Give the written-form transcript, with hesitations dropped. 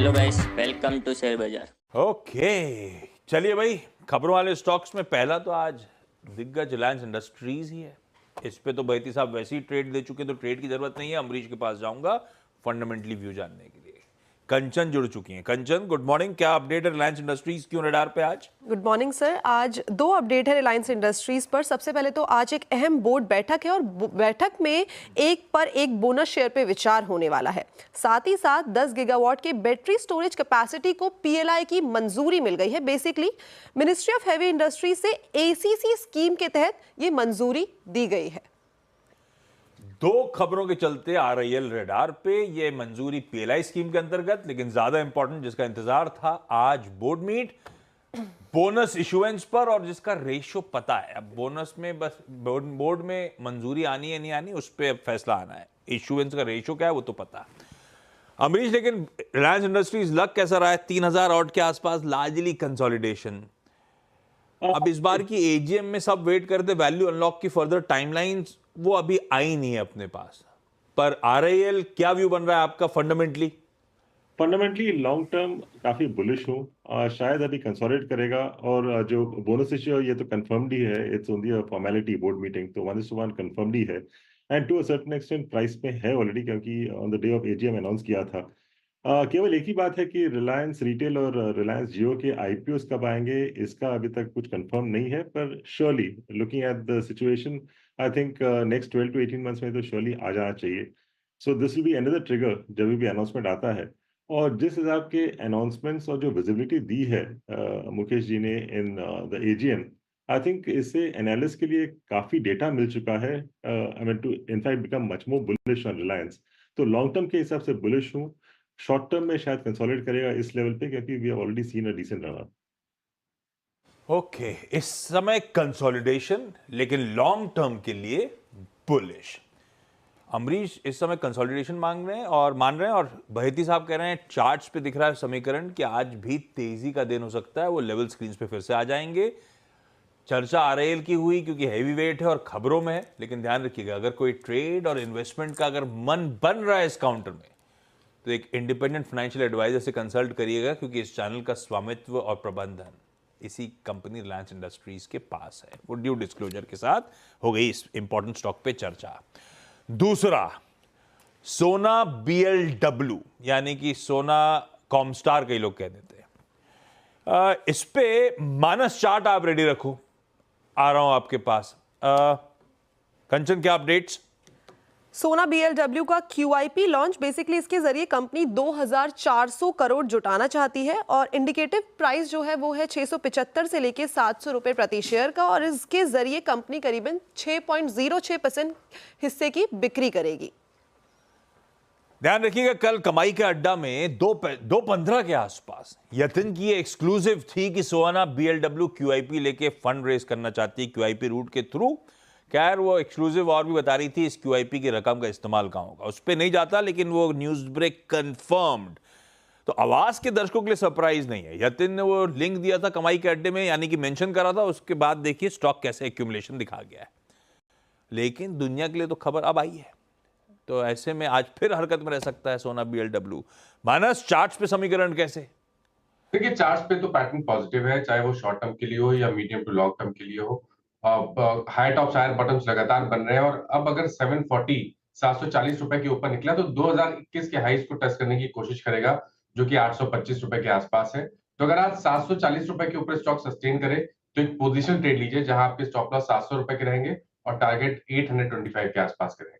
Hello guys, welcome to share बाजार। Okay, चलिए भाई, खबरों वाले स्टॉक्स में पहला तो आज दिग्गज रिलायंस इंडस्ट्रीज ही है। इस पे तो बहती साहब वैसे ही ट्रेड दे चुके, तो ट्रेड की जरूरत नहीं है। अमरीश के पास जाऊंगा फंडामेंटली व्यू जानने के लिए। कंचन जुड़ चुकी हैं। कंचन, गुड मॉर्निंग। क्या अपडेट है रिलायंस इंडस्ट्रीज क्यों रडार पे आज? Good morning sir. आज दो अपडेट है रिलायंस इंडस्ट्रीज पर। सबसे पहले तो आज एक अहम बोर्ड बैठक है और बैठक में एक पर एक बोनस शेयर पे विचार होने वाला है। साथ ही साथ 10 गीगावाट के बैटरी स्टोरेज कैपेसिटी को पीएलआई की मंजूरी मिल गई है। Basically ministry of heavy industry से एसीसी स्कीम के तहत ये मंजूरी दी गई है। दो खबरों के चलते आरआईएल रडार पे, ये मंजूरी पीएलआई स्कीम के अंतर्गत, लेकिन ज्यादा इंपॉर्टेंट जिसका इंतजार था, आज बोर्ड मीट बोनस इशुएंस पर, और जिसका रेशो पता है। अब बोनस में बस बोर्ड में मंजूरी आनी है नहीं आनी, उस पर फैसला आना है। इशुएंस का रेशो क्या है वो तो पता है। अमरीश, लेकिन रिलायंस इंडस्ट्रीज लग कैसा रहा है? 3000 ऑड के आसपास लार्जली कंसोलिडेशन। अब इस बार की एजीएम में सब वेट करते वैल्यू अनलॉक की फर्दर टाइमलाइंस, वो अभी आई नहीं है अपने पास। पर आरआईएल क्या व्यू बन रहा है आपका फंडामेंटली? लॉन्ग टर्म काफी बुलिश हूँ। शायद अभी कंसोलिडेट करेगा, और जो बोनस इश्यू है ये तो कंफर्म्ड ही है। It's only a formality, board meeting तो 1:1 कंफर्म्ड ही है। And to a certain extent price में है ऑलरेडी, क्योंकि on the day of AGM announce किया था। केवल एक ही बात है कि रिलायंस रिटेल और रिलायंस जियो के आईपीओस कब आएंगे, इसका अभी तक कुछ कंफर्म नहीं है। पर surely looking at the situation, I think next 12 to 18 months में तो श्योरली आ जाना चाहिए। So this will be another trigger जब भी अनाउंसमेंट आता है। और जिस हिसाब के अनाउंसमेंट्स और जो विजिबिलिटी दी है मुकेश जी ने in the AGM, I think इससे एनालिस्ट के लिए काफी डेटा मिल चुका है। I mean to in fact become much more bullish on Reliance. तो लॉन्ग टर्म के हिसाब से बुलिश हूँ। शॉर्ट टर्म में शायद कंसोलिडेट करेगा इस लेवल पे, क्योंकि we have already seen a decent run up. Okay, इस समय कंसोलिडेशन, लेकिन लॉन्ग टर्म के लिए बुलिश। अमरीश इस समय कंसोलिडेशन मान रहे हैं, और बहेती साहब कह रहे हैं चार्ट्स पे दिख रहा है समीकरण कि आज भी तेजी का दिन हो सकता है। वो लेवल स्क्रीन पे फिर से आ जाएंगे। चर्चा आरआईएल की हुई क्योंकि हैवी वेट है और खबरों में है, लेकिन ध्यान रखिएगा, अगर कोई ट्रेड और इन्वेस्टमेंट का अगर मन बन रहा है इस काउंटर में, तो एक इंडिपेंडेंट फाइनेंशियल एडवाइजर से कंसल्ट करिएगा, क्योंकि इस चैनल का स्वामित्व और प्रबंधन इसी कंपनी रिलायंस इंडस्ट्रीज के पास है। वो ड्यू डिस्क्लोजर के साथ हो गई इस इंपॉर्टेंट स्टॉक पे चर्चा। दूसरा, सोना बीएलडब्ल्यू, यानी कि सोना कॉमस्टार कई लोग कह देते हैं। इस पे मानस चार्ट आप रेडी रखो, आ रहा हूं आपके पास। कंचन, क्या अपडेट्स? सोना बीएलडब्ल्यू का क्यूआईपी लॉन्च, बेसिकली इसके जरिए कंपनी 2400 करोड़ जुटाना चाहती है और इंडिकेटिव प्राइस जो है वो है 675 से लेके 700 रुपए प्रति शेयर का, और इसके जरिए कंपनी करीबन 6.06% हिस्से की बिक्री करेगी। ध्यान रखिएगा, कल कमाई के अड्डा में 2:15 के आसपास यतिन की एक्सक्लूसिव थी कि सोना बीएलडब्ल्यू क्यूआईपी लेके फंड रेज करना चाहती है क्यूआईपी रूट के थ्रू। खैर, वो एक्सक्लूसिव और भी बता रही थी इस क्यूआईपी की रकम का इस्तेमाल कहां होगा, उस पर नहीं जाता, लेकिन वो न्यूज ब्रेक कंफर्म्ड। तो आवाज के दर्शकों के लिए सरप्राइज नहीं है। यतिन ने वो लिंक दिया था कमाई के अड्डे में, यानी कि मेंशन करा था, उसके बाद देखिए स्टॉक कैसे एक्यूमुलेशन दिखा गया है। लेकिन दुनिया के लिए तो खबर अब आई है, तो ऐसे में आज फिर हरकत में रह सकता है सोना बीएलडब्ल्यू। मानस, चार्ट्स पे समीकरण कैसे? देखिए, चार्ट्स पे तो पैटर्न पॉजिटिव है, चाहे वो शॉर्ट टर्म के लिए हो या मीडियम टू लॉन्ग टर्म के लिए हो। हाई टॉप हायर बॉटम्स लगातार बन रहे हैं, और अब अगर 740 रुपए के ऊपर निकला तो 2021 के हाईज को टच करने की कोशिश करेगा, जो कि 825 रुपए के आसपास है। तो अगर आज 740 रुपए के ऊपर स्टॉक सस्टेन करे तो एक पोजिशन ट्रेड लीजिए, जहां आपके स्टॉप लॉस 700 रुपए के रहेंगे और टारगेट 825 के आसपास के रहेंगे।